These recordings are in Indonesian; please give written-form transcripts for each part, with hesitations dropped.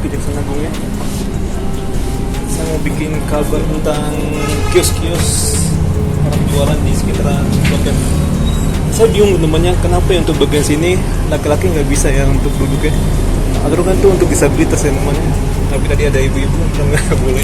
Kejaksaan Agung ya. Saya mau bikin kabar tentang kios-kios orang jualan di sekitaran Blok M. Saya bingung temannya, kenapa ya untuk bagian sini laki-laki nggak bisa ya untuk duduk ya. Atau kan tuh untuk disabilitas ya namanya. Tapi tadi ada ibu-ibu yang nggak boleh.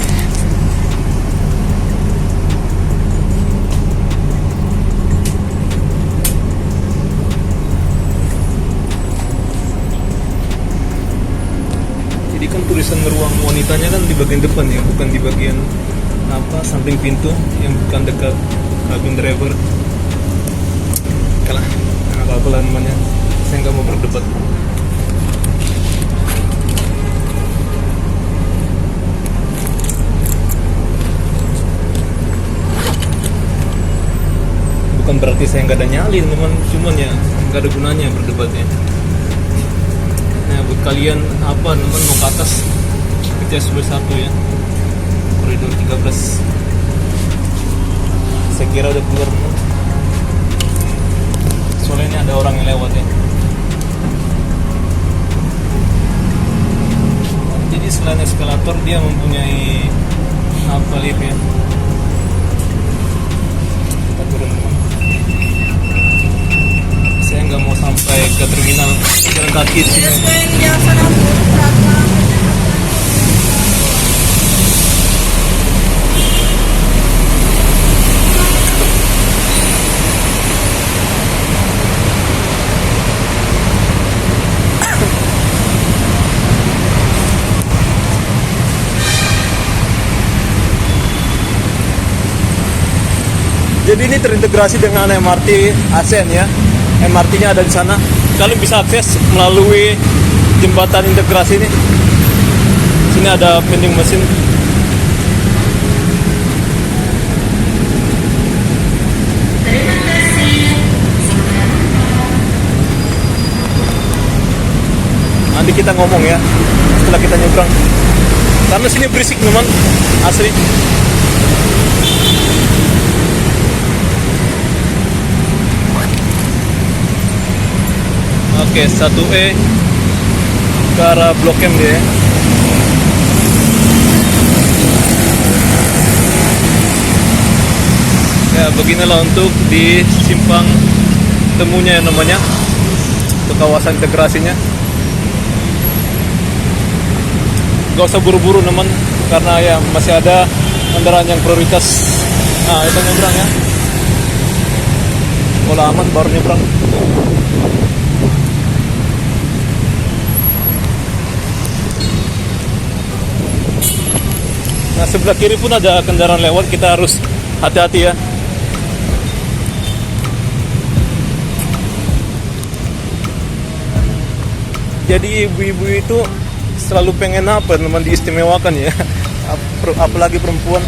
Jadi kan tulisan ruang wanitanya kan di bagian depan ya, bukan di bagian samping pintu yang bukan dekat cabin driver. Kalah, apa-apa lah namanya. Saya nggak mau berdebat. Bukan berarti saya nggak ada nyali teman, cuman ya nggak ada gunanya berdebatnya. Nah buat kalian teman mau ke atas ke CSW 1 ya, koridor 13. Saya kira udah keluar teman. Soalnya ini ada orang yang lewat ya. Jadi selain eskalator dia mempunyai lift ya. Kita turun teman. Saya nggak mau sampai ke terminal jalan kaki sih. Jadi ini terintegrasi dengan MRT ASEAN ya. MRT-nya ada di sana. Kalian bisa akses melalui jembatan integrasi ini. Sini ada vending mesin. Nanti kita ngomong ya setelah kita nyebrang. Karena sini berisik teman, asli. Oke, 1E ke arah Blok M dia. Ya, beginilah untuk di simpang temunya yang namanya, untuk kawasan integrasinya. Gak usah buru-buru teman, karena ya masih ada kendaraan yang prioritas. Nah, itu nyebrang ya. Kalau aman baru nyebrang. Nah sebelah kiri pun ada kendaraan lewat, kita harus hati-hati ya. Jadi ibu-ibu itu selalu pengen teman diistimewakan ya. Apalagi perempuan.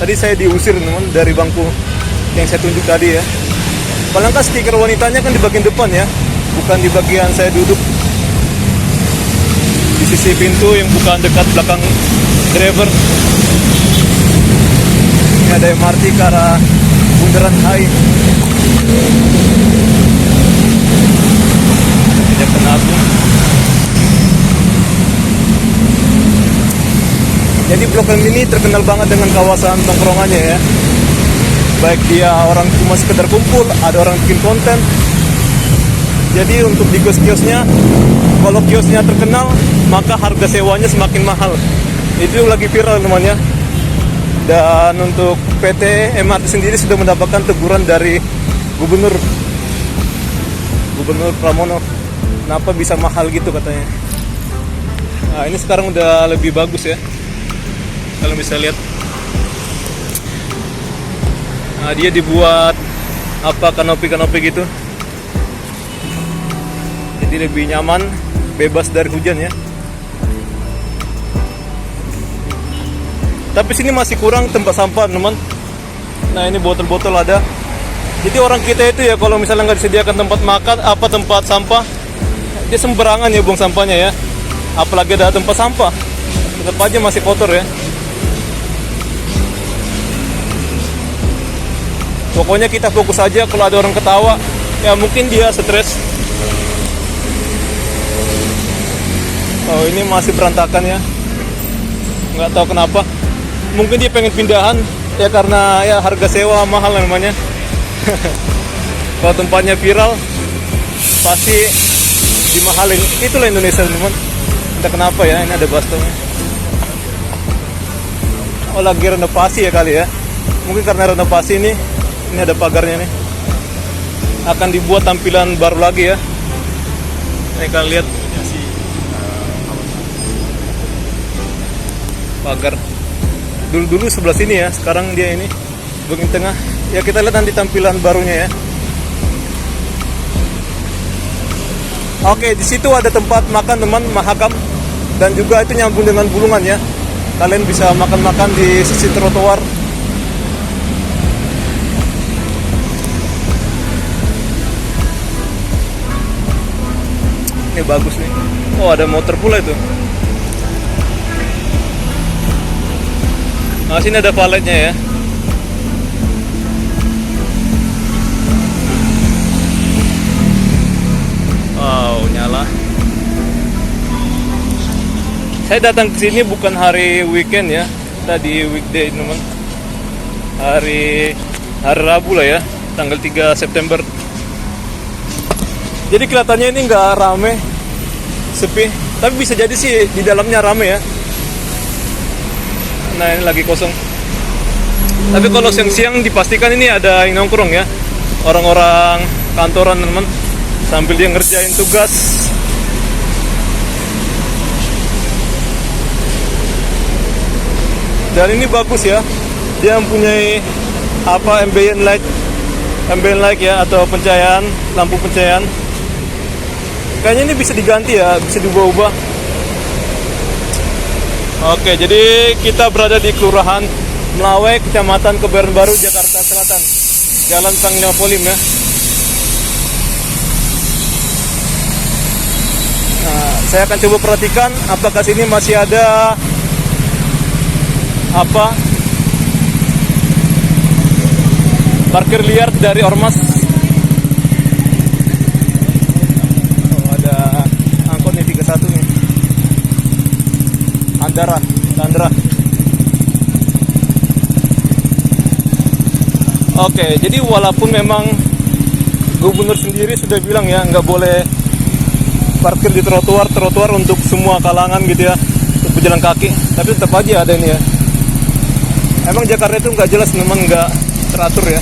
Tadi saya diusir teman dari bangku yang saya tunjuk tadi ya. Padahal kan stiker wanitanya kan di bagian depan ya, bukan di bagian saya duduk di sisi pintu yang bukan dekat belakang driver. Ini ada MRT ke arah Bundaran HI. Kejaksaan Agung. Jadi Blok M ini terkenal banget dengan kawasan tongkrongannya ya. Baik dia orang cuma sekedar kumpul, ada orang bikin konten. Jadi untuk di kios-kiosnya, kalau kiosnya terkenal, maka harga sewanya semakin mahal. Itu lagi viral namanya. Dan untuk PT MRT sendiri sudah mendapatkan teguran dari Gubernur Pramono. Kenapa bisa mahal gitu katanya. Nah ini sekarang udah lebih bagus ya, kalian bisa lihat. Nah, dia dibuat kanopi gitu. Jadi lebih nyaman, bebas dari hujan ya. Tapi sini masih kurang tempat sampah teman. Nah ini botol-botol ada. Jadi orang kita itu ya kalau misalnya nggak disediakan tempat makan, tempat sampah, dia sembarangan ya buang sampahnya ya. Apalagi ada tempat sampah, tetap aja masih kotor ya. Pokoknya kita fokus aja. Kalau ada orang ketawa, ya mungkin dia stres. Oh, ini masih berantakan ya. Nggak tahu kenapa. Mungkin dia pengen pindahan ya, karena ya harga sewa mahal namanya. Kalau tempatnya viral pasti dimahalin. Itulah Indonesia teman. Entah kenapa ya, ini ada bastongnya. Oh, lagi renovasi ya kali ya. Mungkin karena renovasi ini ada pagarnya nih. Akan dibuat tampilan baru lagi ya. Ini kalian lihat pagar. Dulu sebelah sini ya, sekarang dia ini bagian tengah. Ya kita lihat nanti tampilan barunya ya. Oke, di situ ada tempat makan teman, Mahakam, dan juga itu nyambung dengan Bulungan ya. Kalian bisa makan-makan di sisi trotoar. Ini bagus nih. Oh, ada motor pula itu. Nah, sini ada valetnya ya. Wow, nyala. Saya datang ke sini bukan hari weekend ya, tadi weekday teman. Hari Rabu lah ya, tanggal 3 September. Jadi kelihatannya ini nggak rame, sepi. Tapi bisa jadi sih di dalamnya rame ya. Nah, ini lagi kosong. Tapi kalau siang-siang dipastikan ini ada yang nongkrong ya, orang-orang kantoran teman, sambil dia ngerjain tugas. Dan ini bagus ya, dia mempunyai apa, ambient light ya, atau pencahayaan, lampu pencahayaan. Kayaknya ini bisa diganti ya, bisa diubah-ubah. Oke, jadi kita berada di Kelurahan Melawai, Kecamatan Kebayoran Baru, Jakarta Selatan, Jalan Panglima Polim ya. Nah, saya akan coba perhatikan apakah sini masih ada apa parkir liar dari ormas. Oh, ada angkot nih 31 nih. Sandra. Oke, jadi walaupun memang gubernur sendiri sudah bilang ya nggak boleh parkir di trotoar untuk semua kalangan gitu ya, untuk pejalan kaki, tapi tetap aja ada ini ya. Emang Jakarta itu nggak jelas, memang nggak teratur ya.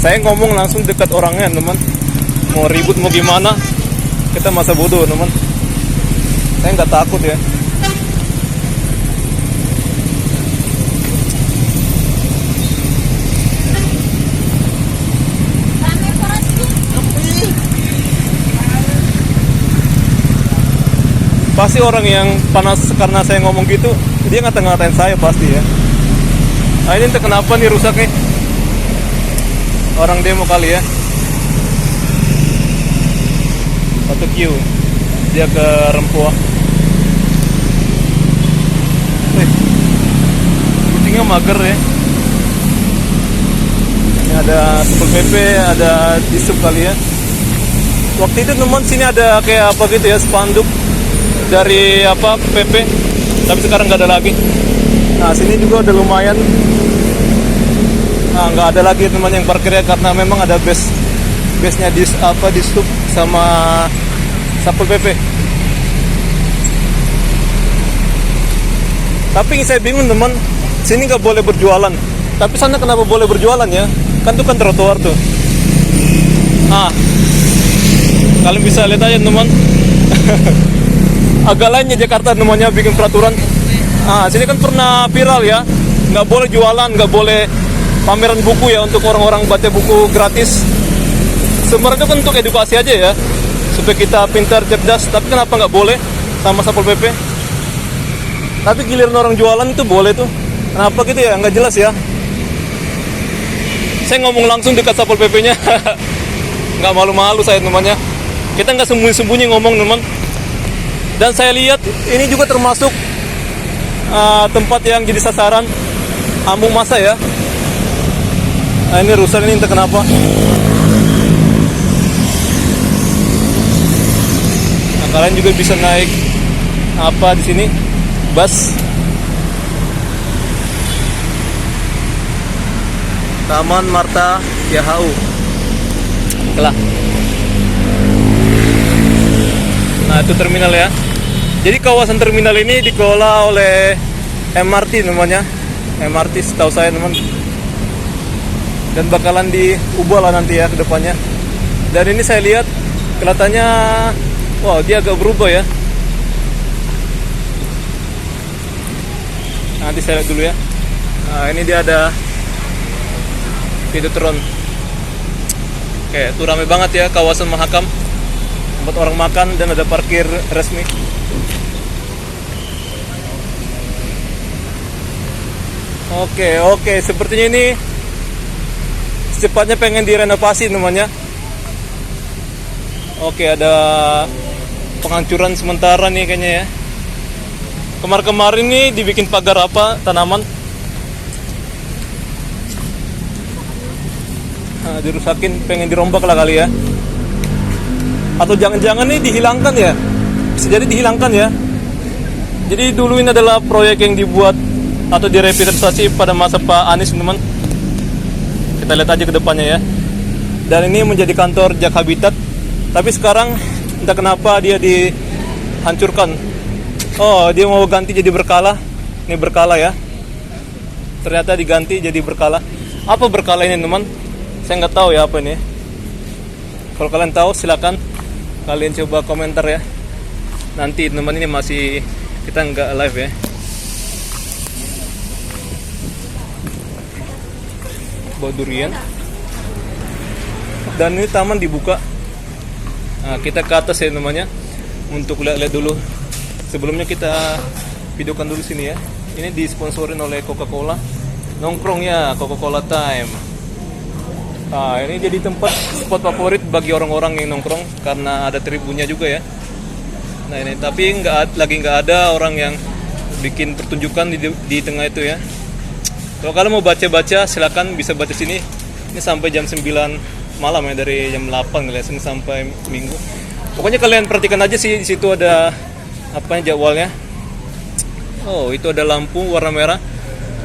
Saya ngomong langsung dekat orangnya teman. Mau ribut mau gimana, kita masa bodoh teman. Saya nggak takut ya. Pasti orang yang panas karena saya ngomong gitu, dia ngata-ngatain saya pasti ya. Nah, ini entah kenapa nih rusak nih. Orang demo kali ya. Satu Q, dia ke Rempoa. Kucingnya mager ya. Ini ada Satpol PP, ada Disub kali ya. Waktu itu teman sini ada kayak apa gitu ya, spanduk dari apa PP, tapi sekarang nggak ada lagi. Nah, sini juga udah lumayan. Nah, nggak ada lagi teman yang parkirnya karena memang ada base-nya Disub sama Satpol PP. Tapi saya bingung teman, sini nggak boleh berjualan. Tapi sana kenapa boleh berjualan ya? Kan itu kan trotoar tuh. Ah, kalian bisa lihat aja teman. Agak lainnya Jakarta namanya bikin peraturan. Ah, sini kan pernah viral ya, nggak boleh jualan, nggak boleh pameran buku ya untuk orang-orang baca buku gratis. Sebenarnya itu kan untuk edukasi aja ya, supaya kita pintar cerdas. Tapi kenapa nggak boleh sama Satpol PP? Tapi giliran orang jualan itu boleh tuh. Kenapa gitu ya? Nggak jelas ya. Saya ngomong langsung dekat Satpol PP-nya. Nggak malu-malu saya temannya. Kita nggak sembunyi-sembunyi ngomong teman. Dan saya lihat ini juga termasuk tempat yang jadi sasaran ambung masa ya. Nah, ini rusak ini entah kenapa. Nah, kalian juga bisa naik apa di sini? Bus. Taman Marta Yahau. Telah. Nah, itu terminal ya. Jadi kawasan terminal ini dikelola oleh MRT namanya. MRT setahu saya teman. Dan bakalan diubah lah nanti ya ke depannya. Dan ini saya lihat kelihatannya, wow, dia agak berubah ya. Nanti saya lihat dulu ya. Nah, ini dia ada Videotron. Oke, itu ramai banget ya kawasan Mahakam. Tempat orang makan dan ada parkir resmi. Oke, sepertinya ini secepatnya pengen direnovasi namanya. Oke, ada penghancuran sementara nih kayaknya ya. Kemarin nih dibikin pagar apa, tanaman. Nah, dirusakin, pengen dirombak lah kali ya. Atau jangan-jangan nih dihilangkan ya. Bisa jadi dihilangkan ya. Jadi dulu ini adalah proyek yang dibuat atau direvitalisasi pada masa Pak Anies teman. Kita lihat aja ke depannya ya. Dan ini menjadi kantor Jak Habitat. Tapi sekarang entah kenapa dia dihancurkan. Oh, dia mau ganti jadi berkala. Ini berkala ya. Ternyata diganti jadi berkala. Apa berkala ini teman? Saya nggak tahu ya apa ini. Kalau kalian tahu silakan kalian coba komentar ya. Nanti teman, ini masih kita nggak live ya. Bau durian. Dan ini taman dibuka. Nah, kita ke atas ya namanya untuk lihat-lihat dulu. Sebelumnya kita videokan dulu sini ya. Ini disponsorin oleh Coca-Cola. Nongkrongnya Coca-Cola Time. Nah, ini jadi tempat spot favorit bagi orang-orang yang nongkrong karena ada tribunnya juga ya. Nah, ini tapi lagi nggak ada orang yang bikin pertunjukan di tengah itu ya. Kalau kalian mau baca-baca silakan bisa baca sini. Ini sampai jam 9 malam ya, dari jam 8 kali ya, Senin sampai Minggu. Pokoknya kalian perhatikan aja sih, di situ ada apanya jadwalnya. Oh, itu ada lampu warna merah.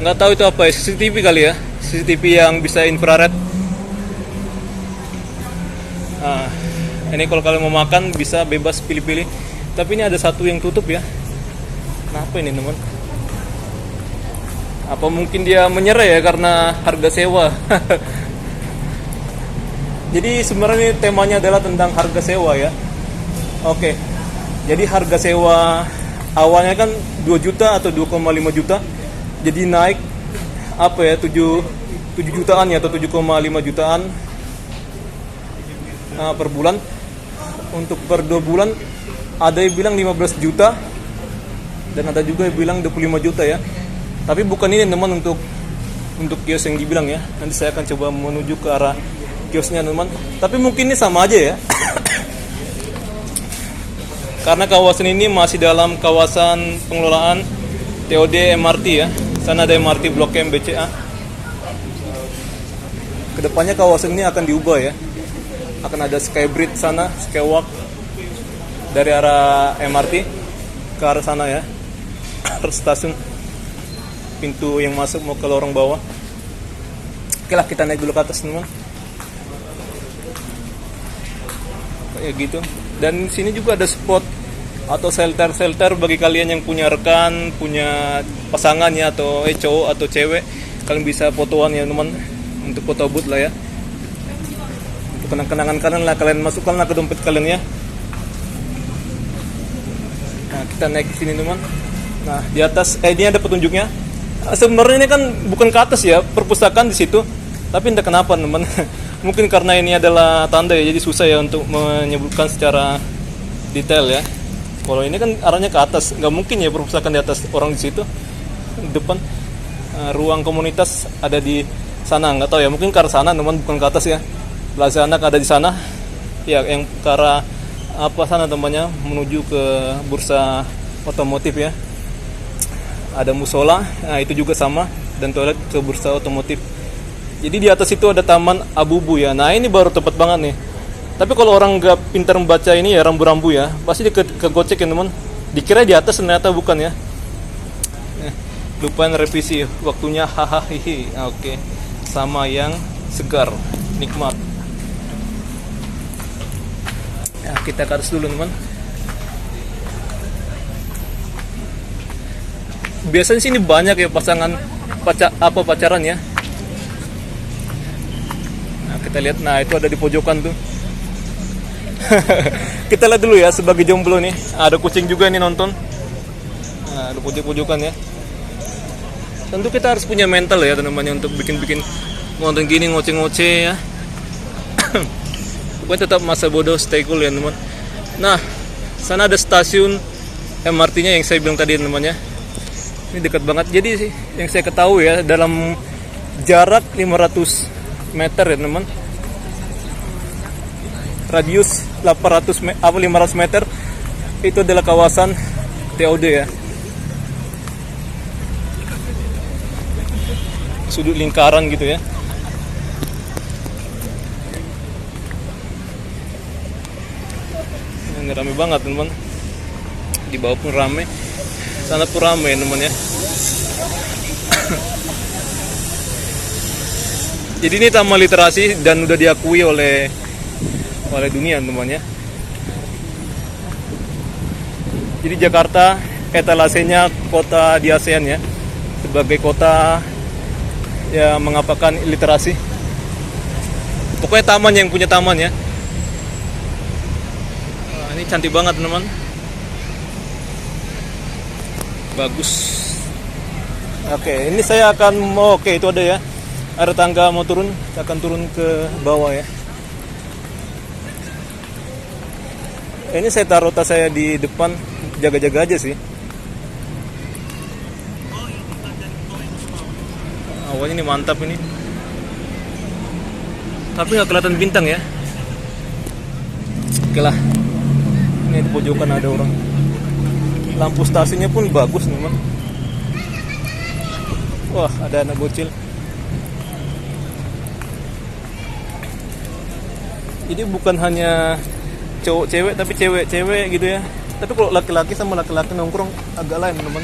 Nggak tahu itu apa ya, CCTV kali ya. CCTV yang bisa infrared. Nah, ini kalau kalian mau makan bisa bebas pilih-pilih. Tapi ini ada satu yang tutup ya. Kenapa ini teman? Apa mungkin dia menyerah ya karena harga sewa? Jadi sebenarnya temanya adalah tentang harga sewa ya. Oke. Jadi harga sewa awalnya kan 2 juta atau 2,5 juta. Jadi naik apa ya, 7 jutaan ya, atau 7,5 jutaan per bulan. Untuk per 2 bulan ada yang bilang 15 juta dan ada juga yang bilang 25 juta ya. Tapi bukan ini teman untuk kios yang dibilang ya. Nanti saya akan coba menuju ke arah kiosnya teman. Tapi mungkin ini sama aja ya. Karena kawasan ini masih dalam kawasan pengelolaan TOD MRT ya. Sana ada MRT Blok M BCA. Kedepannya kawasan ini akan diubah ya. Akan ada Skybridge sana, Skywalk dari arah MRT ke arah sana ya. Stasiun pintu yang masuk mau ke lorong bawah. Oke lah, kita naik dulu ke atas teman. Kayak gitu. Dan sini juga ada spot atau shelter bagi kalian yang punya rekan, punya pasangan ya, atau cowok atau cewek. Kalian bisa fotoan ya teman, untuk foto booth lah ya. Untuk kenang-kenangan kalian lah, kalian masukkan lah ke dompet kalian ya. Nah, kita naik ke sini teman. Nah, di atas ini ada petunjuknya. Sebenarnya ini kan bukan ke atas ya, perpustakaan di situ. Tapi entah kenapa teman. Mungkin karena ini adalah tanda ya, jadi susah ya untuk menyebutkan secara detail ya. Kalau ini kan arahnya ke atas, nggak mungkin ya perpustakaan di atas, orang di situ. Depan ruang komunitas ada di sana, nggak tahu ya. Mungkin ke arah sana teman, bukan ke atas ya. Plaza Anak ada di sana. Ya, yang ke arah apa sana temannya, menuju ke bursa otomotif ya. Ada musola, nah itu juga sama dan toilet ke bursa otomotif. Jadi di atas itu ada taman abu-abu ya. Nah ini baru tepat banget nih. Tapi kalau orang nggak pintar membaca ini ya rambu-rambu ya, pasti kegocek ya teman. Dikira di atas ternyata bukan ya. Lupain revisi waktunya hahaha. Oke. Sama yang segar, nikmat. Ya, kita ke atas dulu teman. Biasanya sini banyak ya pasangan pacaran ya. Nah, kita lihat, nah itu ada di pojokan tuh. Kita lihat dulu ya sebagai jomblo nih. Ada kucing juga nih nonton. Nah, ada pojok-pojokan ya. Tentu kita harus punya mental ya teman-teman untuk bikin nonton gini ngoceh-ngoceh ya. Pokoknya tetap masa bodoh, stay cool ya teman. Nah, sana ada stasiun MRT-nya yang saya bilang tadi teman-teman ya. Ini dekat banget. Jadi sih yang saya ketahui ya dalam jarak 500 meter ya teman. Radius 500 meter itu adalah kawasan TOD ya. Sudut lingkaran gitu ya. Ini rame banget teman. Di bawah pun rame, sana pun rame teman ya. Jadi ini taman literasi dan udah diakui oleh dunia teman ya. Jadi Jakarta etalasenya kota di ASEAN ya, sebagai kota yang mengapakan literasi. Pokoknya taman yang punya taman ya. Nah, ini cantik banget teman. Bagus. Oke, ini saya akan oke itu ada ya. Ada tangga mau turun, saya akan turun ke bawah ya. Ini saya taruh tas saya di depan, jaga-jaga aja sih. Awalnya ini mantap ini. Tapi nggak kelihatan bintang ya. Oke lah. Ini di pojokan ada orang. Lampu stasiunnya pun bagus memang. Wah, ada anak bocil. Jadi bukan hanya cowok cewek tapi cewek-cewek gitu ya. Tapi kalau laki-laki sama laki-laki nongkrong agak lain teman.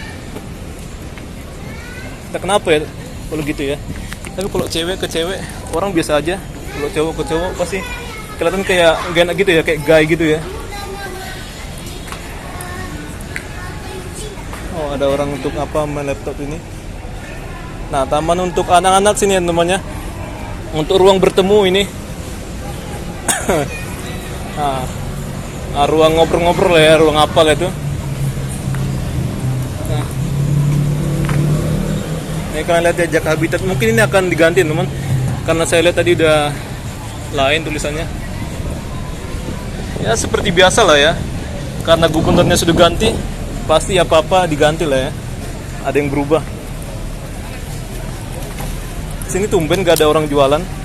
Entah kenapa ya kalau gitu ya. Tapi kalau cewek ke cewek orang biasa aja. Kalau cowok ke cowok pasti kelihatan kayak gak enak gitu ya, kayak gay gitu ya. Oh, ada orang untuk apa main laptop ini. Nah, taman untuk anak-anak sini ya temannya. Untuk ruang bertemu ini. Nah, ruang ngobrol-ngobrol ya, ruang apa lah itu. Nah, ini kalian lihat ya, jaga habitat. Mungkin ini akan diganti teman, karena saya lihat tadi udah lain tulisannya. Ya seperti biasa lah ya, karena gubernurnya sudah ganti, pasti apa-apa diganti lah ya. Ada yang berubah. Sini tumben gak ada orang jualan.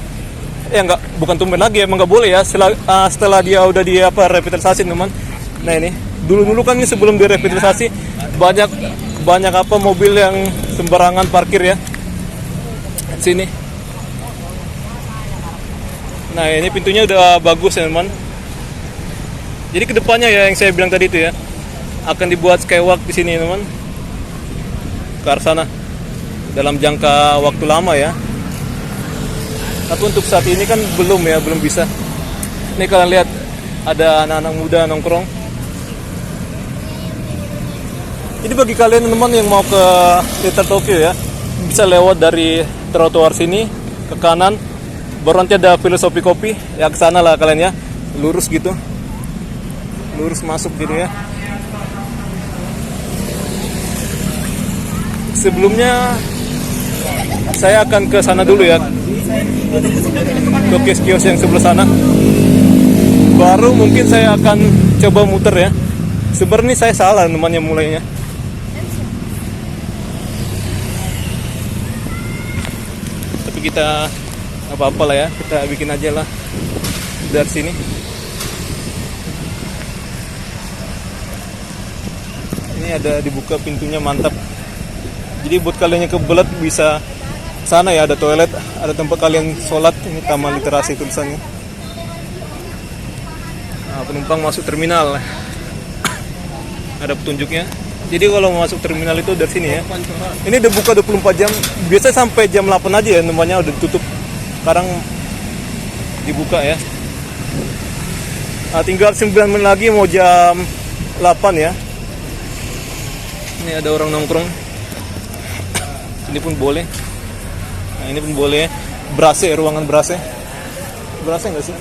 Enggak, bukan tumben lagi, emang nggak boleh ya setelah dia udah revitalisasi teman. Nah ini dulu kan ini sebelum direvitalisasi banyak apa mobil yang sembarangan parkir ya sini. Nah ini pintunya udah bagus ya teman. Jadi kedepannya ya yang saya bilang tadi itu ya, akan dibuat skywalk di sini teman, ke arah sana dalam jangka waktu lama ya. Tapi untuk saat ini kan belum bisa. Ini kalian lihat ada anak-anak muda nongkrong. Jadi bagi kalian teman yang mau ke Little Tokyo ya, bisa lewat dari trotoar sini ke kanan, baru nanti ada Filosofi Kopi ya, ke sana lah kalian ya, lurus gitu, lurus masuk gitu ya. Sebelumnya saya akan ke sana dulu ya, ke kios-kios yang sebelah sana. Baru mungkin saya akan coba muter ya. Sebenarnya saya salah namanya mulainya. Tapi kita apa-apa lah ya, kita bikin aja lah dari sini. Ini ada dibuka pintunya, mantap. Jadi buat kalian yang kebelet bisa Sana ya ada toilet, ada tempat kalian sholat. Ini taman literasi tulisannya. Nah, penumpang masuk terminal. Ada petunjuknya. Jadi kalau mau masuk terminal itu dari sini ya. Ini udah buka 24 jam. Biasanya sampai jam 8 aja ya, namanya udah ditutup. Sekarang dibuka ya. Nah, tinggal 9 menit lagi mau jam 8 ya. Ini ada orang nongkrong. Ini pun boleh. Nah, ini pun boleh. Berase, ruangan berase. Berase nggak sih?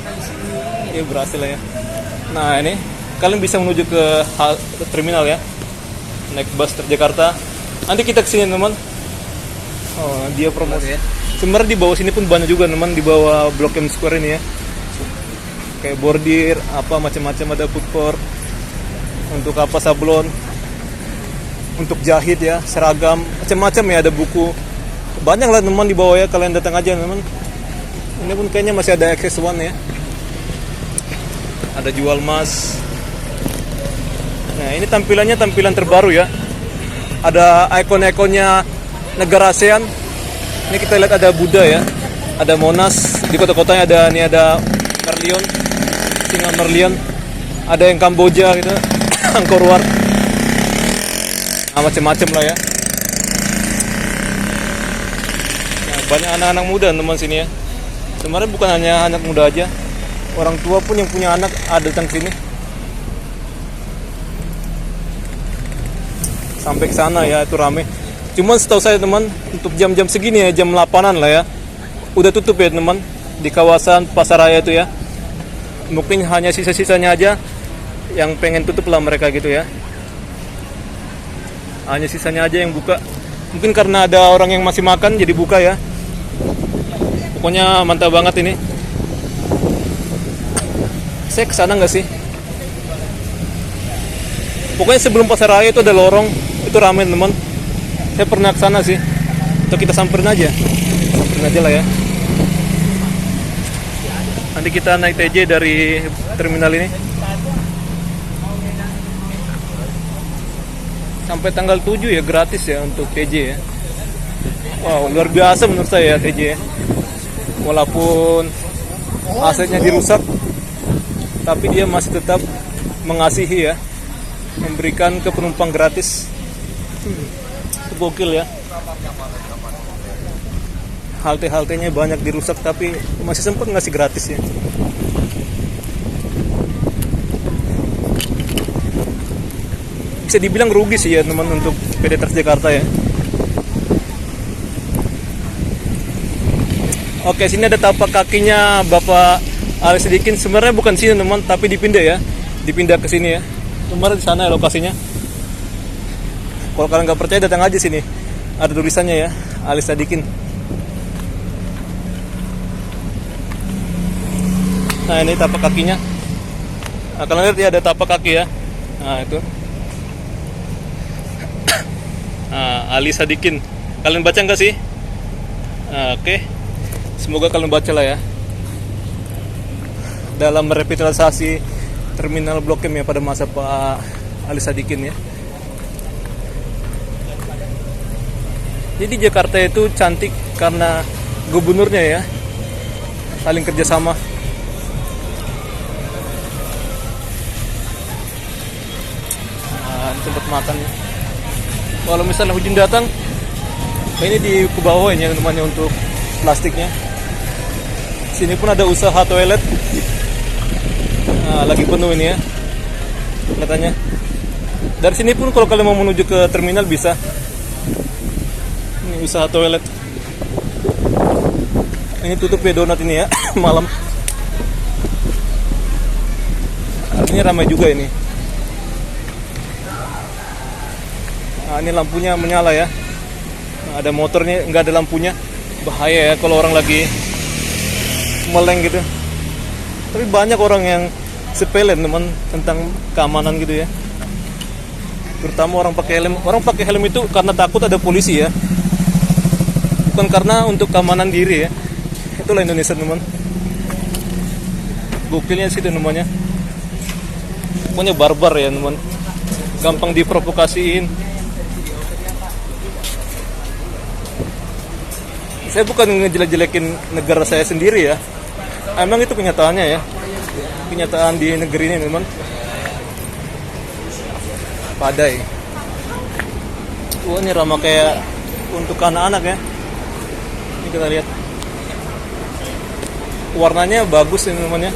Iya berase lah ya. Nah ini kalian bisa menuju ke terminal ya. Naik bus Transjakarta. Nanti kita kesini teman. Oh dia promosi ya. Sebenarnya di bawah sini pun banyak juga teman, di bawah Blok M Square ini ya. Kayak bordir, apa macam-macam, ada food court. Untuk apa sablon, untuk jahit ya, seragam, macam-macam ya, ada buku. Banyak lah teman di bawah ya, kalian datang aja teman. Ini pun kayaknya masih ada Access One ya. Ada jual emas. Nah ini tampilannya tampilan terbaru ya. Ada ikon-ikonnya negara ASEAN. Ini kita lihat ada Buddha ya. Ada Monas. Di kota-kotanya ada, ini ada Merlion, Singa Merlion. Ada yang Kamboja gitu, Angkor Wat. Nah, macam-macam lah ya. Nah, banyak anak-anak muda teman sini ya. Sebenarnya bukan hanya anak muda aja, orang tua pun yang punya anak ada datang sini. Sampai ke sana ya, itu rame. Cuman setahu saya teman, untuk jam-jam segini ya, jam 8-an lah ya, udah tutup ya teman, di kawasan Pasaraya itu ya. Mungkin hanya sisa-sisanya aja yang pengen tutup lah mereka gitu ya. Hanya sisanya aja yang buka. Mungkin karena ada orang yang masih makan jadi buka ya. Pokoknya mantap banget ini. Saya kesana nggak sih? Pokoknya sebelum Pasaraya itu ada lorong, itu ramai teman. Saya pernah kesana sih. Atau kita samperin aja lah ya. Nanti kita naik TJ dari terminal ini sampai tanggal 7 ya, gratis ya untuk TJ ya. Wow, luar biasa menurut saya ya TJ ya. Walaupun asetnya dirusak, tapi dia masih tetap mengasihi ya, memberikan ke penumpang gratis. Gokil ya. Halte-haltenya banyak dirusak tapi masih sempat ngasih gratis ya. Bisa dibilang rugi sih ya teman untuk PT Transjakarta ya. Oke, sini ada tapak kakinya Bapak Ali Sadikin. Sebenarnya bukan sini teman, tapi dipindah ya. Dipindah ke sini ya. Kemarin di sana ya lokasinya. Kalau kalian nggak percaya datang aja sini. Ada tulisannya ya, Ali Sadikin. Nah ini tapak kakinya. Nah, kalian lihat ya ada tapak kaki ya. Nah itu. Nah, Ali Sadikin. Kalian baca nggak sih? Nah, oke. Semoga kalian baca lah ya. Dalam merevitalisasi terminal Blok M ya pada masa Pak Ali Sadikin ya. Jadi Jakarta itu cantik karena gubernurnya ya saling kerjasama. Nah, tempat makan ya. Kalau misalnya hujan datang, ini di ke bawah ya namanya untuk plastiknya. Sini pun ada usaha toilet. Nah, lagi penuh ini ya, katanya. Dari sini pun kalau kalian mau menuju ke terminal bisa. Ini usaha toilet. Ini tutup ya donat ini ya malam. Artinya ramai juga ini. Nah, ini lampunya menyala ya. Nah, ada motornya nggak ada lampunya, bahaya ya kalau orang lagi meleng gitu. Tapi banyak orang yang sepele teman tentang keamanan gitu ya. Terutama orang pakai helm. Orang pakai helm itu karena takut ada polisi ya. Bukan karena untuk keamanan diri ya. Itulah Indonesia teman. Gokilnya sih itu namanya. Pokoknya barbar ya teman. Gampang diprovokasiin. Saya bukan ngejelek-jelekin negara saya sendiri ya. Emang itu kenyataannya ya. Kenyataan di negeri ini memang padai. Wah, ini ramah kayak untuk anak-anak ya. Ini kita lihat. Warnanya bagus ini namanya.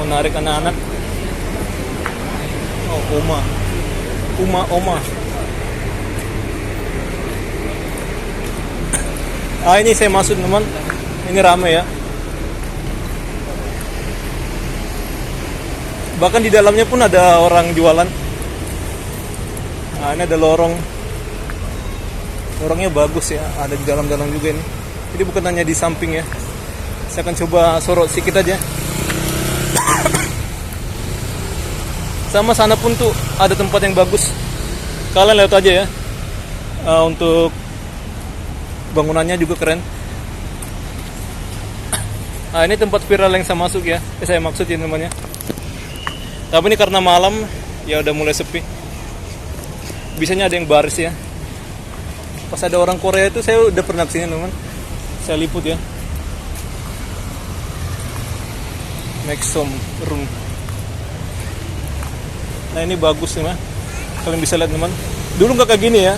Menarik anak-anak. Oh, oma. Ini saya masuk teman. Ini ramai ya. Bahkan di dalamnya pun ada orang jualan. Nah, ini ada lorong. Lorongnya bagus ya. Ada di dalam-dalam juga ini. Jadi bukan hanya di samping ya. Saya akan coba sorot sedikit aja. Sama sana pun tuh ada tempat yang bagus. Kalian lihat aja ya. Untuk bangunannya juga keren. Nah, ini tempat viral yang saya masuk ya. Saya maksud ya namanya. Tapi ini karena malam ya udah mulai sepi. Biasanya ada yang baris ya. Pas ada orang Korea itu saya udah pernah kesini teman. Saya liput ya. Maxom Room. Nah, ini bagus nih mah. Kalian bisa lihat teman. Dulu nggak kayak gini ya.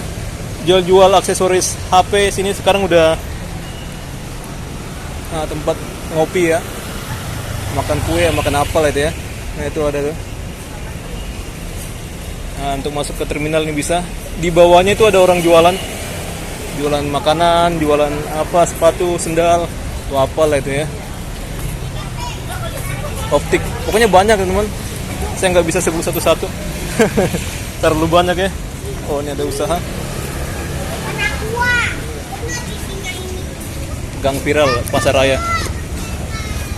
Jual-jual aksesoris HP sini sekarang udah tempat ngopi ya. Makan kue, makan apel itu ya. Nah, itu ada tuh. Nah, untuk masuk ke terminal ini bisa. Di bawahnya itu ada orang jualan. Jualan makanan, jualan apa, sepatu, sendal, atau apa lah itu ya. Optik. Pokoknya banyak teman-teman. Saya nggak bisa sebut satu-satu. Terlalu banyak ya. Oh, ini ada usaha. Gang viral Pasar Raya.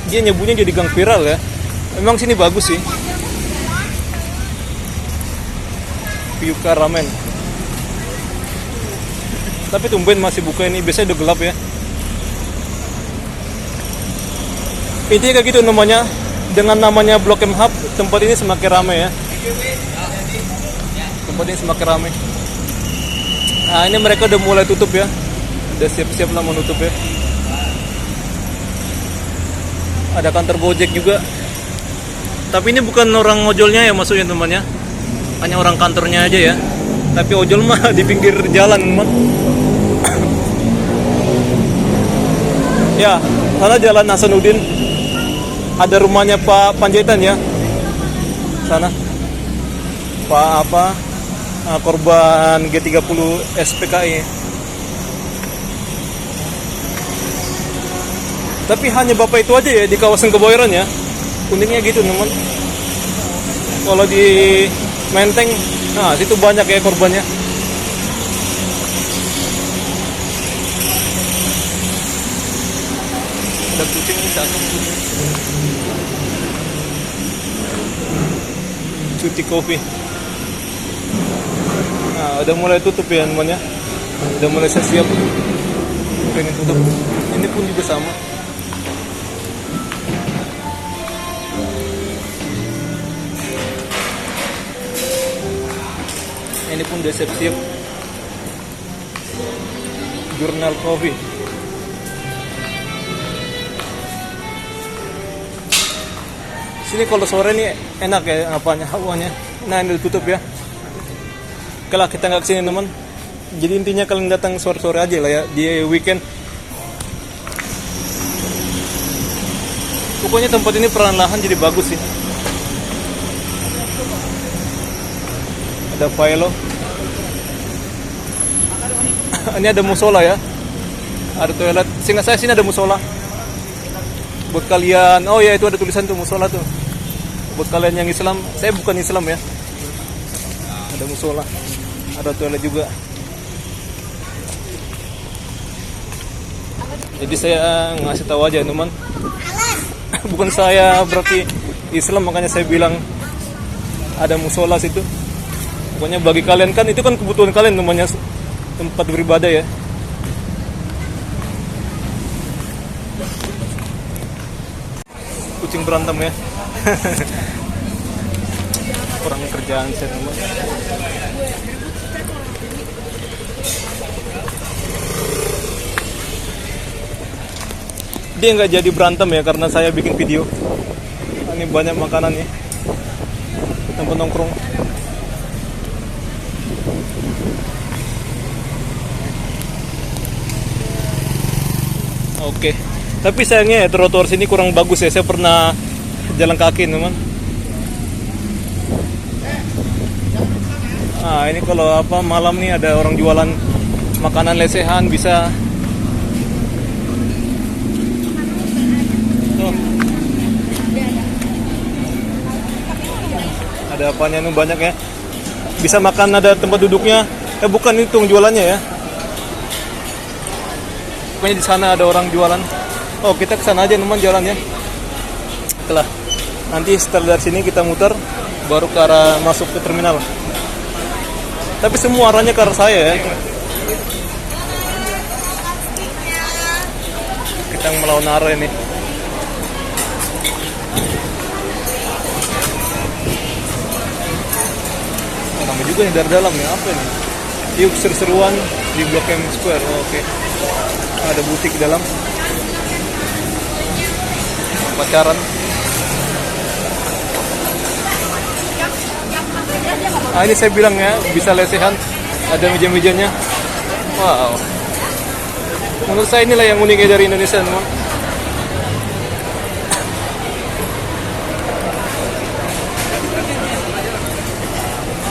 Dia nyebutnya jadi gang viral ya. Memang sini bagus sih. Piyuka Ramen. Tapi tumben masih buka ini. Biasanya udah gelap ya. Intinya kayak gitu namanya. Dengan namanya Blok M Hub, tempat ini semakin ramai ya. Tempat ini semakin ramai. Nah, ini mereka udah mulai tutup ya. Udah siap-siap lah mau tutup ya. Ada kantor Gojek juga. Tapi ini bukan orang ojolnya ya maksudnya temannya. Hanya orang kantornya aja ya. Tapi ojol mah di pinggir jalan teman. Ya, sana Jalan Hasanuddin. Ada rumahnya Pak Panjaitan ya. Sana. Pak korban G30 SPKI. Tapi hanya bapak itu aja ya di kawasan Keboyoran ya. Uniknya gitu teman. Kalau di Menteng, nah situ banyak ya korbannya. Ada kucing satu. Cuti kopi. Nah, udah mulai tutup ya namanya. Udah mulai siap pengen tutup. Ini pun juga sama. Ini pun udah siap-siap. Jurnal Coffee. Sini kalau sore nih enak ya apanya, hawanya. Nah, ini ditutup ya. Kalau kita nggak kesini teman. Jadi intinya kalian datang sore-sore aja lah ya di weekend. Pokoknya tempat ini perlahan-lahan jadi bagus sih. Ada Paelo. Ini ada musola ya. Ada toilet. Seingat saya sini ada musola. Buat kalian, oh ya itu ada tulisan tuh musola tuh. Buat kalian yang Islam, saya bukan Islam ya. Ada musola. Ada toilet juga. Jadi saya ngasih tahu aja teman. Bukan saya berarti Islam, makanya saya bilang ada musola situ. Pokoknya bagi kalian kan itu kan kebutuhan kalian namanya tempat beribadah ya. Kucing berantem ya. Kurang kerjaan saya teman. dia nggak jadi berantem ya karena saya bikin video. Ini banyak makanan nih, tempat nongkrong. Oke, tapi sayangnya ya trotoar sini kurang bagus ya. Saya pernah jalan kaki teman. Nah ini kalau apa malam nih ada orang jualan makanan lesehan bisa. Oh. Ada apanya nih banyak ya. Bisa makan, ada tempat duduknya. Bukan itu jualannya ya. Pokoknya di sana ada orang jualan. Oh kita ke sana aja teman jalannya. Setelah nanti setelah dari sini kita muter baru ke arah masuk ke terminal. Tapi semua arahnya ke arah saya ya. Kita melawan arah ini. Ramai juga nih dari dalam ya. Apa ini? Yuk seru-seruan di Blok M Square. Oh, oke. Ada butik di dalam. Pacaran. Ah ini saya bilang ya, bisa lesehan. Ada meja-mejanya. Wow. Menurut saya inilah yang uniknya dari Indonesia teman.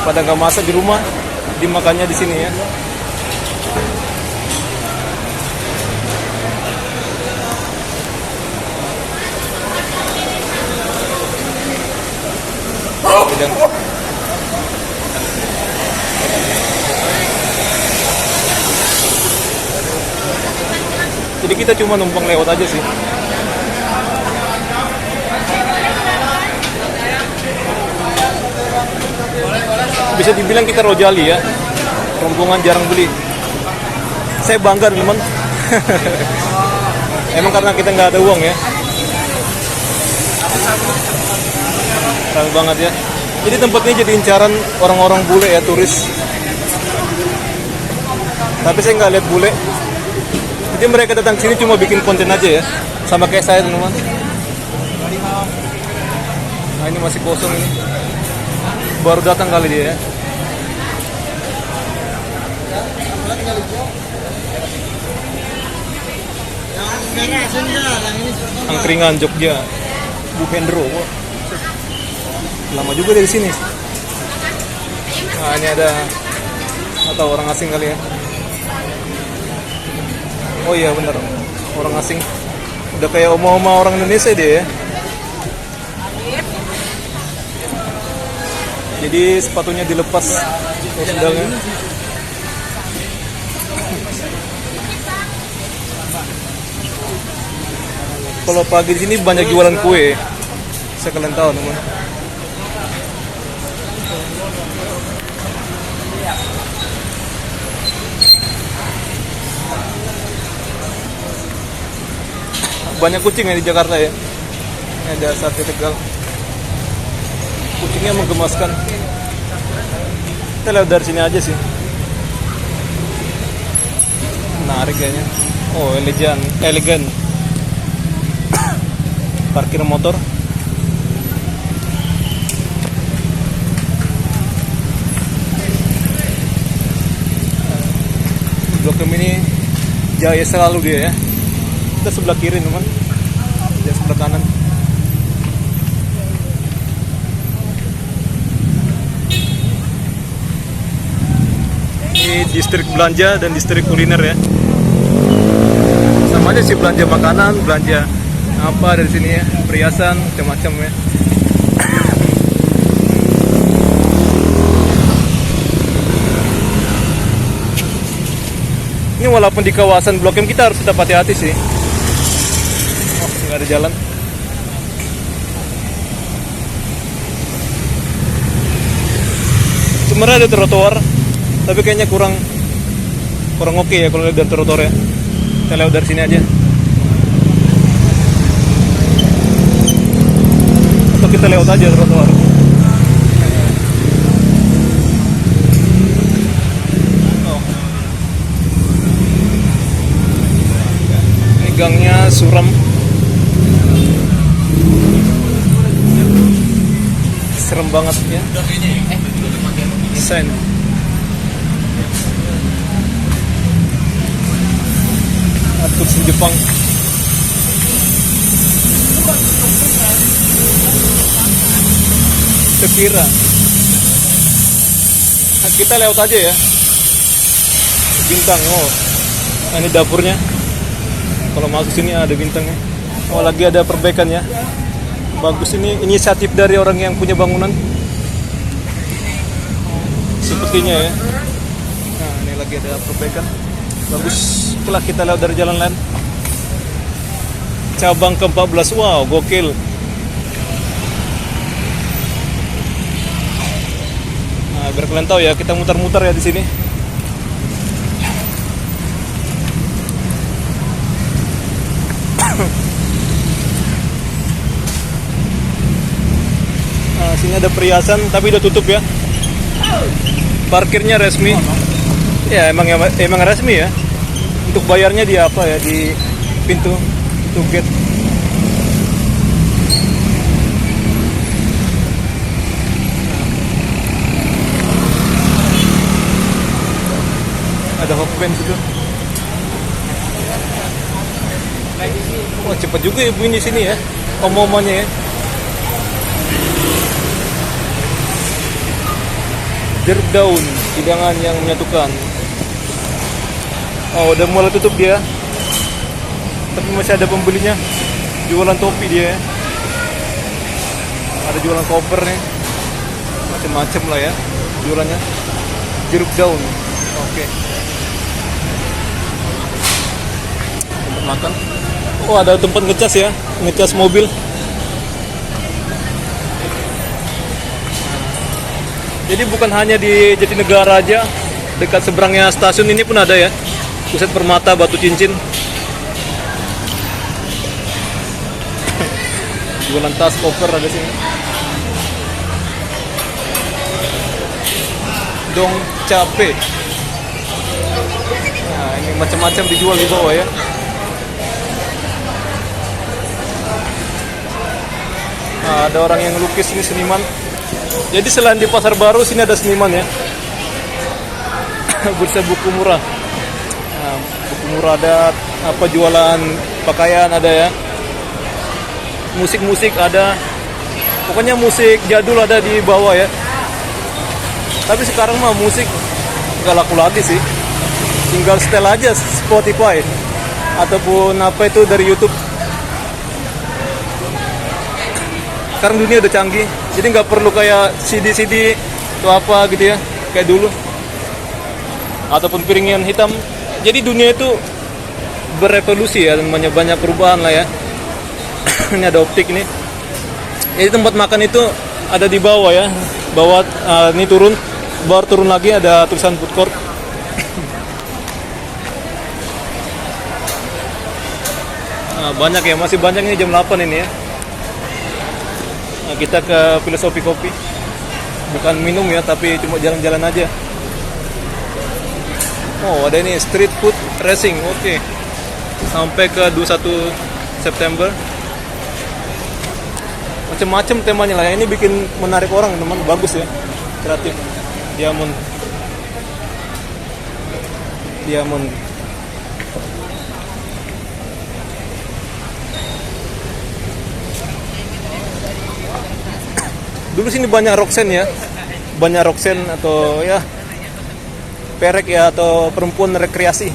Pada nggak masak di rumah, dimakannya di sini ya. Jadi kita cuma numpang lewat aja sih. Bisa dibilang kita rojali ya. Rombongan jarang beli. Saya bangga teman. Emang karena kita nggak ada uang ya. Ramai banget ya. Jadi tempat ini jadi incaran orang-orang bule ya, turis. Tapi saya nggak lihat bule. Jadi mereka datang sini cuma bikin konten aja ya, sama kayak saya teman-teman. Nah ini masih kosong ini, baru datang kali dia ya. Angkringan Jogja, Bu Hendro. Lama juga dari sini. Nah ini ada atau orang asing kali ya. Oh iya bener, orang asing. Udah kayak oma-oma orang Indonesia dia ya. Jadi sepatunya dilepas sendalnya. Kalau pagi di sini banyak jualan kue. Saya kalian tahu teman. Banyak kucing ya di Jakarta ya. Ada sate Tegal. Kucingnya menggemaskan. Kita lihat dari sini aja sih. Menarik kayaknya. Oh elegan. Parkir motor. Blok M ini jaya selalu dia ya. Kita sebelah kiri teman, dia sebelah kanan. Ini distrik belanja dan distrik kuliner ya. Sama aja sih, belanja makanan, belanja apa dari sini ya, perhiasan, macam-macam ya. Ini walaupun di kawasan Blok M kita harus tetap hati-hati sih. Nggak ada jalan. Sebenarnya ada trotoar, tapi kayaknya kurang oke ya kalau lihat dari trotoar ya. Kita lewat dari sini aja. Atau kita lewat aja trotoar. Oh. Ini gangnya suram. banget ya. Sen. Atur Jepang. Sekira. Nah, kita lewat aja ya. Bintang, oh. Nah, ini dapurnya. Kalau masuk sini ada bintangnya. Oh, lagi ada perbaikan ya. Bagus, ini inisiatif dari orang yang punya bangunan. Sepertinya ya. Nah, ini lagi ada perbaikan. Bagus. Setelah kita lewat dari jalan lain. Cabang ke-14. Wow, gokil. Nah, biar kalian tahu ya, kita muter-muter ya di sini. Nah, sini ada perhiasan tapi udah tutup ya. Parkirnya resmi. Ya, emang resmi ya. Untuk bayarnya di apa ya, di pintu gate. Ada hokben situ. Wah, cepet juga ya bunyi di sini ya. Om-omannya ya. Jeruk daun, hidangan yang menyatukan. Oh, udah mulai tutup dia. Tapi masih ada pembelinya. Jualan topi dia ya. Ada jualan koper nih. Macam-macam lah ya jualannya. Jeruk daun. Oke. Tempat makan. Oh, ada tempat ngecas ya. Ngecas mobil. Jadi bukan hanya di Jatinegara aja, dekat seberangnya stasiun ini pun ada ya. Pusat Permata Batu Cincin. Jualan tas, koper ada sini. Dong Cape. Nah, ini macam-macam dijual di bawah ya. Nah, ada orang yang lukis, ini seniman. Jadi selain di Pasar Baru, sini ada seniman ya. Bursa buku murah. Nah, buku murah ada, apa, jualan pakaian ada ya. Musik-musik ada. Pokoknya musik jadul ada di bawah ya. Tapi sekarang mah musik nggak laku lagi sih. Tinggal setel aja Spotify ataupun apa itu dari YouTube. Sekarang dunia udah canggih, jadi nggak perlu kayak CD-CD atau apa gitu ya, kayak dulu. Ataupun piringan hitam. Jadi dunia itu berevolusi ya, dan banyak perubahan lah ya. Ini ada optik nih. Jadi tempat makan itu ada di bawah ya. Bawah ini turun, baru turun lagi ada tulisan food court. Nah, banyak ya, masih banyak ini jam 8 ini ya. Nah, kita ke Filosofi Kopi. Bukan minum ya, tapi cuma jalan-jalan aja. Oh, ada ini street food racing. Oke. Sampai ke 21 September. Macam-macam temanya lah ya. Ini bikin menarik orang, teman. Bagus ya. Kreatif. Diamond. Dulu sini banyak Roxen ya. Banyak Roxen atau ya perek ya, atau perempuan rekreasi.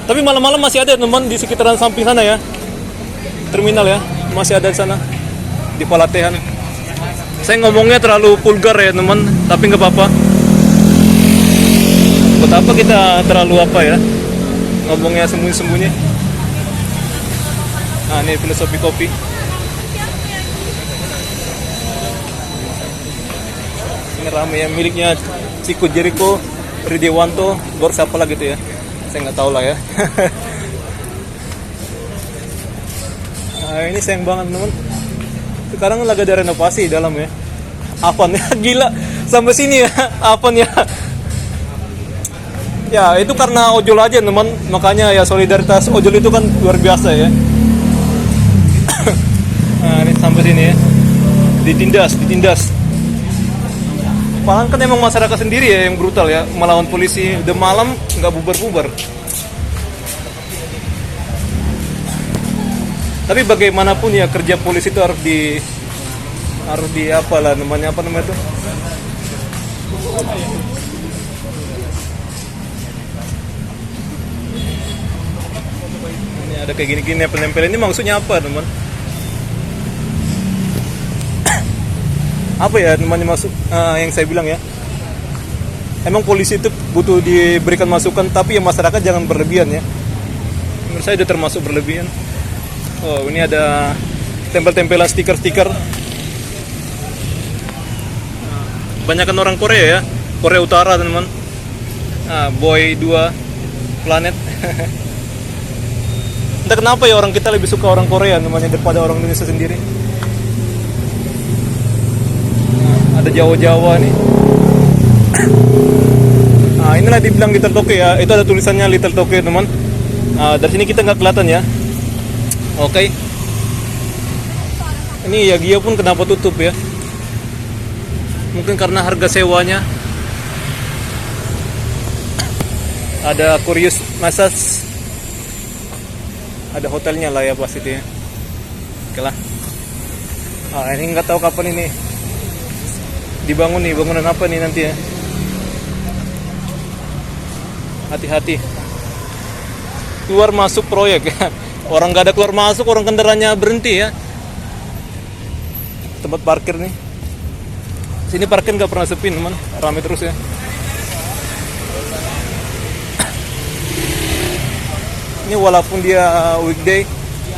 Tapi malam-malam masih ada teman di sekitaran samping sana ya. Terminal ya, masih ada di sana. Di Palatehan. Saya ngomongnya terlalu vulgar ya teman, tapi nggak apa-apa. Buat apa kita terlalu apa ya? Ngomongnya sembunyi-sembunyi. Nah, ini Filosofi Kopi. Ini ramai yang miliknya Chico Jericho, Ridewanto, Gor siapa lagi gitu ya. Saya nggak tahu lah ya. Nah, ini sayang banget teman. Sekarang lagi ada renovasi di dalam ya. Avan ya, gila sampai sini ya, Avan ya. Ya itu karena ojol aja teman, makanya ya solidaritas ojol itu kan luar biasa ya. Nah, ini sampai sini ya. ditindas. Padahal kan emang masyarakat sendiri ya yang brutal ya, melawan polisi. Udah malam nggak bubar-bubar. Tapi bagaimanapun ya, kerja polisi itu harus di apa namanya itu. Ini ada kayak gini-gini nempel ini maksudnya apa, teman? Apa ya namanya yang saya bilang ya, emang polisi itu butuh diberikan masukan, tapi ya masyarakat jangan berlebihan ya. Menurut saya itu termasuk berlebihan. Oh, ini ada tempel-tempelan stiker-stiker. Banyakan orang Korea ya, Korea Utara teman. Boy 2 planet. Entah kenapa ya orang kita lebih suka orang Korea namanya daripada orang Indonesia sendiri. Ada Jawa-Jawa nih. Inilah dibilang Little Tokyo ya. Itu ada tulisannya Little Tokyo teman. Dari sini kita nggak kelihatan ya. Oke. Ini Yagiya pun kenapa tutup ya? Mungkin karena harga sewanya. Ada Curious Massage. Ada hotelnya lah ya pas itu ya. Oke lah. Ini nggak tahu kapan ini dibangun nih, bangunan apa nih nanti ya. Hati-hati. Keluar masuk proyek ya. Orang nggak ada keluar masuk, orang kendaraannya berhenti ya. Tempat parkir nih. Sini parkir nggak pernah sepi teman, ramai terus ya. Ini walaupun dia weekday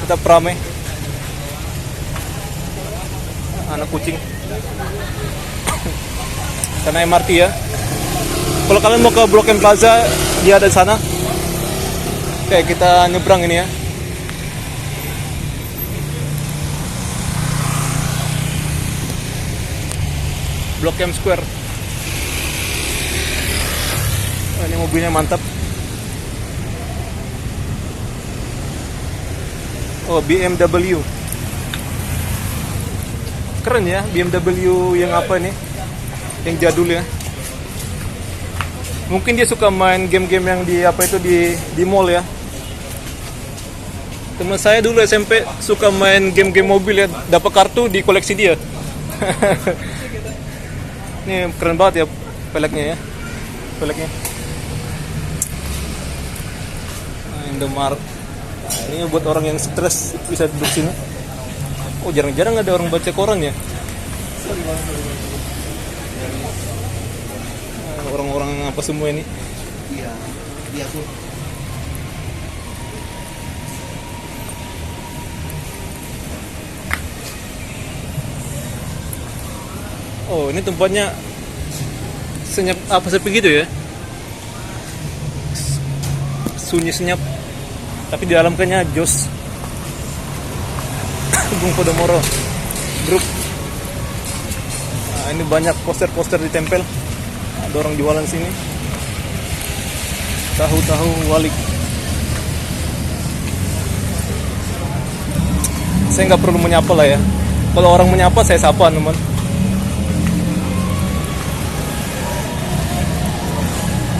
tetap ramai. Anak kucing. Karena MRT ya. Kalau kalian mau ke Blok M Plaza, dia ada di sana. Oke, kita nyebrang ini ya. Blok M Square. Ini mobilnya mantap. Oh, BMW. Keren ya, BMW yang apa nih? Yang jadul ya. Mungkin dia suka main game-game yang di mall ya. Teman saya dulu SMP suka main game-game mobil ya, dapat kartu di koleksi dia. Ini keren banget ya peleknya ya. Peleknya. Indomaret. Ini buat orang yang stres bisa duduk sini. Oh, jarang-jarang ada orang baca koran ya. Orang-orang apa semua ini? Iya, aku. Oh, ini tempatnya senyap apa sepi gitu ya? Sunyi senyap. Tapi di dalam kayaknya jos. Gung Podomoro Group. Ini banyak poster-poster ditempel. Ada orang jualan sini. Tahu-tahu walik. Saya nggak perlu menyapa lah ya. Kalau orang menyapa saya sapa teman.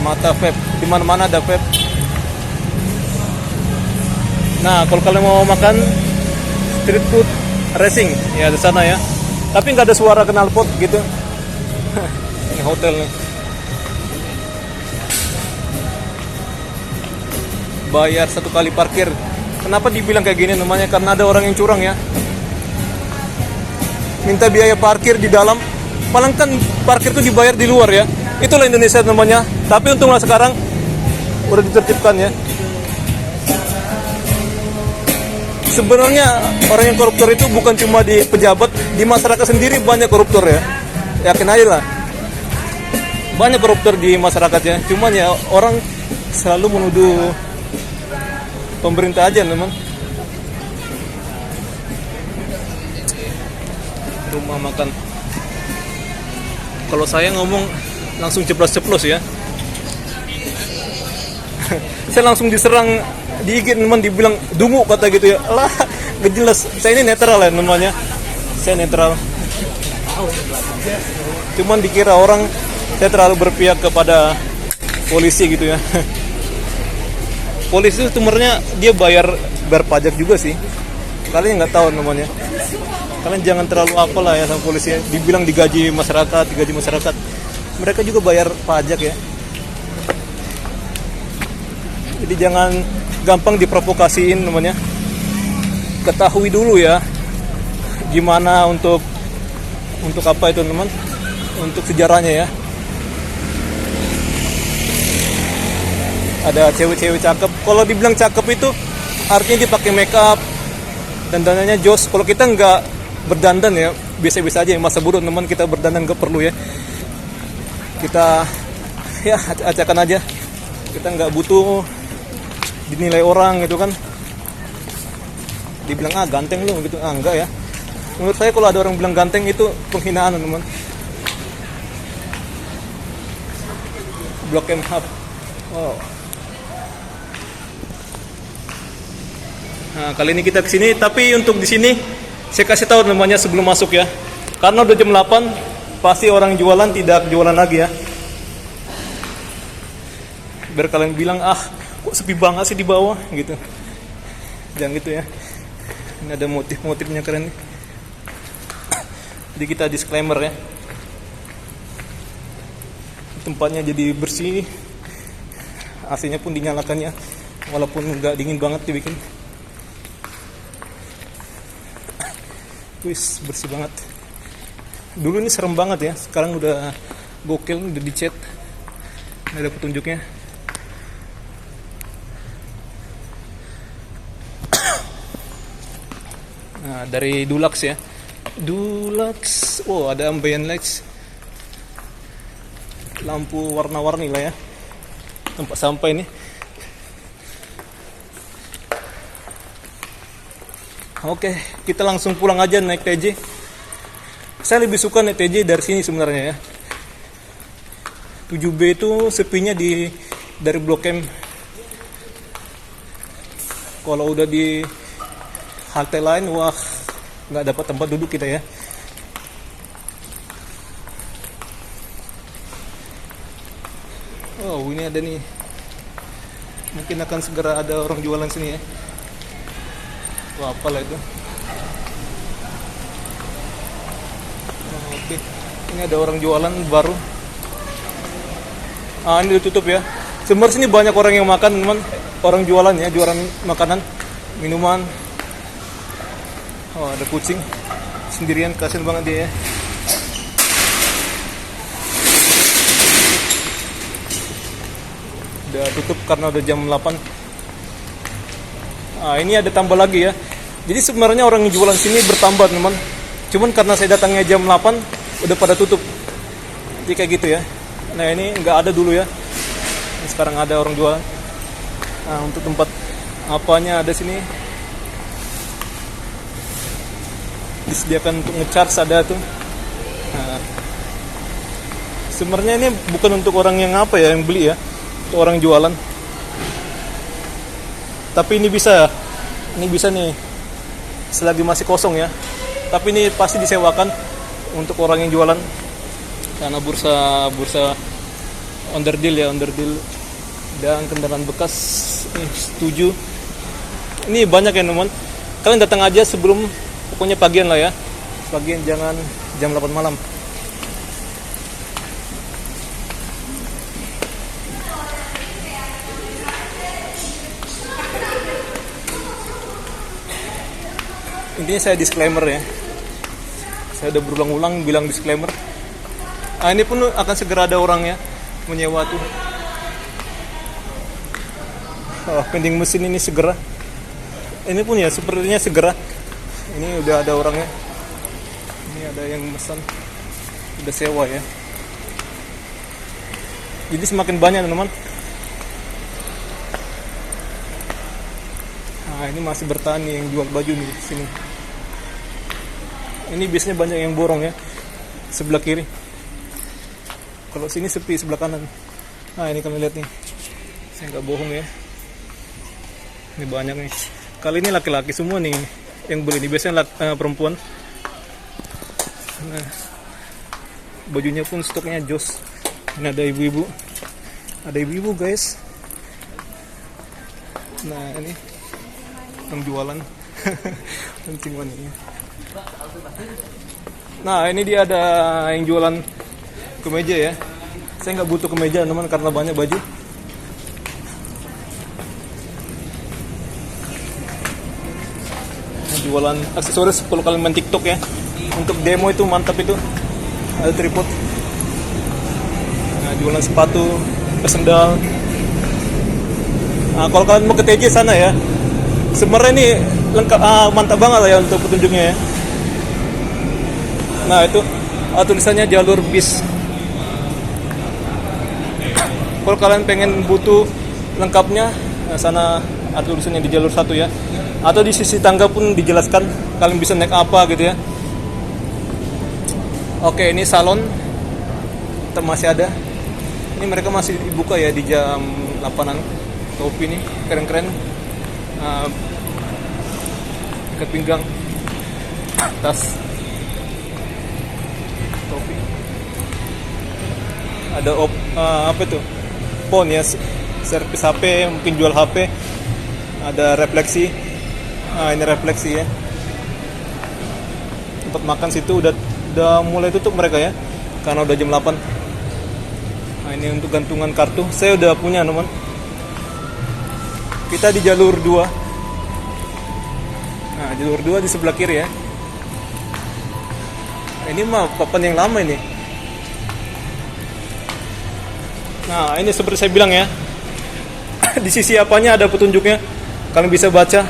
Mata vape, di mana-mana ada vape. Nah, kalau kalian mau makan street food racing ya di sana ya. Tapi nggak ada suara knalpot gitu. Ini hotel nih. Bayar 1 kali parkir. Kenapa dibilang kayak gini namanya? Karena ada orang yang curang ya. Minta biaya parkir di dalam. Paling kan parkir itu dibayar di luar ya. Itulah Indonesia namanya. Tapi untunglah sekarang udah ditertibkan ya. Sebenarnya orang yang koruptor itu bukan cuma di pejabat, di masyarakat sendiri banyak koruptor ya. Yakin aja lah. Banyak koruptor di masyarakat ya. Cuman ya orang selalu menuduh pemerintah aja teman. Rumah makan. Kalau saya ngomong langsung ceplos-ceplos ya. Saya langsung diserang di IG teman, dibilang dungu kata gitu ya. Lah, gak jelas. Saya ini netral ya namanya. Saya netral. Cuman dikira orang saya terlalu berpihak kepada polisi gitu ya. Polisi itu sebenarnya dia bayar pajak juga sih. Kalian nggak tahu namanya. Kalian jangan terlalu apalah ya sama polisi. Dibilang digaji masyarakat. Mereka juga bayar pajak ya. Jadi jangan gampang diprovokasiin namanya. Ketahui dulu ya gimana untuk apa itu teman, untuk sejarahnya ya. Ada cewek-cewek cakep. Kalau dibilang cakep itu artinya dia pakai make up, dandanannya jos. Kalau kita nggak berdandan ya biasa-biasa aja. Masa bodoh teman, kita berdandan nggak perlu ya. Kita ya acakan aja. Kita nggak butuh dinilai orang gitu kan. Dibilang ganteng lu gitu, enggak ya. Menurut saya kalau ada orang bilang ganteng itu penghinaan teman. Blok M Hub. Oh. Nah, kali ini kita ke sini, tapi untuk di sini saya kasih tahu namanya sebelum masuk ya. Karena udah jam 8, pasti orang jualan tidak jualan lagi ya. Biar kalian bilang, kok sepi banget sih di bawah gitu. Jangan gitu ya. Ini ada motif-motifnya keren nih. Jadi kita disclaimer ya. Tempatnya jadi bersih. AC-nya pun dinyalakan ya. Walaupun nggak dingin banget dibikin. Wis, bersih banget. Dulu ini serem banget ya. Sekarang udah gokil, udah dicat. Ini ada petunjuknya. Nah, dari Dulux ya. Dulux. Oh, ada ambient lights. Lampu warna-warni lah ya. Tempat sampah ini. Oke, kita langsung pulang aja naik TJ. Saya lebih suka naik TJ dari sini sebenarnya ya. 7B itu sepinya dari Blok M. Kalau udah di halte lain, wah, nggak dapat tempat duduk kita ya. Oh, ini ada nih. Mungkin akan segera ada orang jualan sini ya. Wah, apalah itu. Oke, ini ada orang jualan baru. Ini udah tutup ya. Sebenarnya sini banyak orang yang makan, teman. Orang jualan ya, jualan makanan, minuman. Oh, ada kucing sendirian, kasian banget dia ya. Udah tutup karena udah jam 8. Ini ada tambah lagi ya. Jadi sebenarnya orang yang jualan sini bertambah teman. Cuman karena saya datangnya jam 8 udah pada tutup. Jadi kayak gitu ya. Nah, ini nggak ada dulu ya. Ini sekarang ada orang jualan. Nah, untuk tempat apanya ada sini. Disediakan untuk ngecharge ada tuh. Nah, sebenarnya ini bukan untuk orang yang yang beli ya. Untuk orang jualan. Tapi ini bisa nih selagi masih kosong ya. Tapi ini pasti disewakan untuk orang yang jualan karena bursa onderdil dan kendaraan bekas. Setuju. Ini banyak ya teman. Kalian datang aja sebelum, pokoknya pagian lah ya. Pagian, jangan jam 8 malam. Intinya saya disclaimer ya. Saya udah berulang-ulang bilang disclaimer. Ini pun akan segera ada orang ya menyewa tuh. Vending mesin ini segera. Ini pun ya sepertinya segera. Ini udah ada orangnya. Ini ada yang pesan. Udah sewa ya. Jadi semakin banyak teman-teman. Ini masih bertahan nih yang jual baju nih di sini. Ini biasanya banyak yang borong ya. Sebelah kiri. Kalau sini sepi sebelah kanan. Ini kalian lihat nih. Saya nggak bohong ya. Ini banyak nih. Kali ini laki-laki semua nih yang beli. Ini biasanya perempuan. Nah, bajunya pun stoknya jos. Ini ada ibu-ibu, guys. Nah ini yang jualan kencing wanginya. Nah ini dia ada yang jualan kemeja ya. Saya nggak butuh kemeja teman karena banyak baju. Jualan aksesoris kalau kalian main TikTok ya. Untuk demo itu mantap itu. Ada tripod. Nah, jualan sepatu, sendal. Nah, kalau kalian mau ke TJ sana ya. Sebenarnya ini lengkap, mantap banget lah ya untuk petunjuknya ya. Nah, itu tulisannya jalur bis. Kalau kalian pengen butuh lengkapnya, sana ada tulisannya di jalur 1 ya. Atau di sisi tangga pun dijelaskan kalian bisa naik apa gitu ya. Oke, ini salon masih ada. Ini mereka masih dibuka ya di jam 8-an. Topi nih keren-keren. Ikat pinggang, tas, topi. Ada apa tuh? Phone ya, servis HP, mungkin jual HP. Ada refleksi. Ini refleksi ya. Tempat makan situ udah mulai tutup mereka ya, karena udah jam 8. Nah, ini untuk gantungan kartu. Saya udah punya teman. Kita di jalur 2. Nah, jalur 2 di sebelah kiri ya. Nah, ini mah papan yang lama ini. Nah, ini seperti saya bilang ya. Di sisi apanya ada petunjuknya. Kalian bisa baca.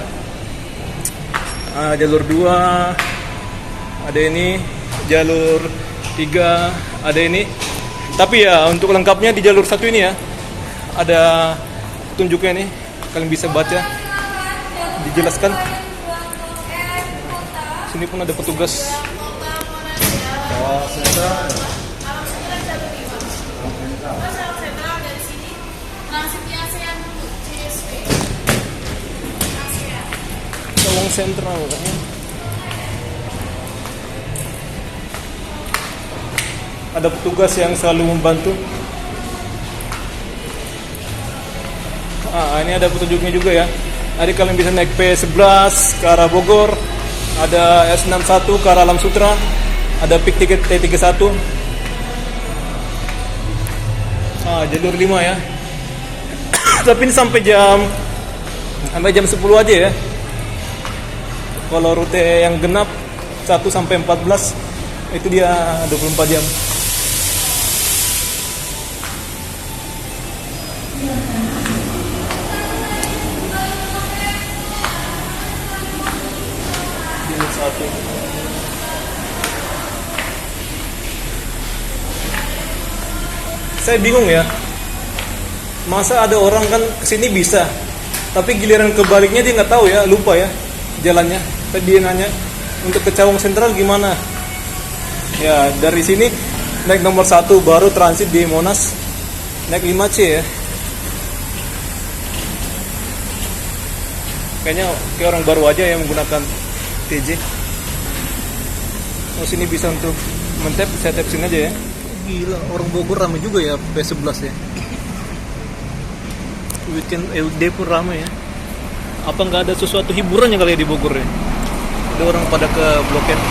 Jalur 2 ada ini, jalur 3 ada ini. Tapi ya untuk lengkapnya di jalur 1 ini ya ada petunjuknya nih, kalian bisa baca, dijelaskan. Sini pun ada petugas. Cawang sentral katanya. Ada petugas yang selalu membantu. Ini ada petunjuknya juga ya. Jadi kalian bisa naik P11 ke arah Bogor, ada S61 ke arah Alam Sutra, ada PIK T31. Jalur 5 ya. Tapi ini sampai jam 10 aja ya. Kalau rute yang genap 1 sampai 14 itu dia 24 jam. Jalur 1. Saya bingung ya. Masa ada orang kan kesini bisa, tapi giliran kebaliknya dia nggak tahu ya, lupa ya jalannya. Tadi dia nanya untuk ke Cawang Sentral gimana. Ya dari sini naik nomor 1 baru transit di Monas, naik 5C ya. Kayaknya kayak orang baru aja yang menggunakan TJ. Oh sini bisa untuk mentap, saya tap sini aja ya. Gila, orang Bogor ramai juga ya P11 ya. Weekday pun ramai ya. Apa nggak ada sesuatu hiburan yang kali ya di Bogor ya? Ada orang pada ke Blok M.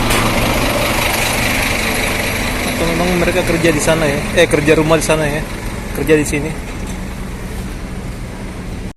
Atau memang mereka kerja di sana ya? Kerja rumah di sana ya? Kerja di sini.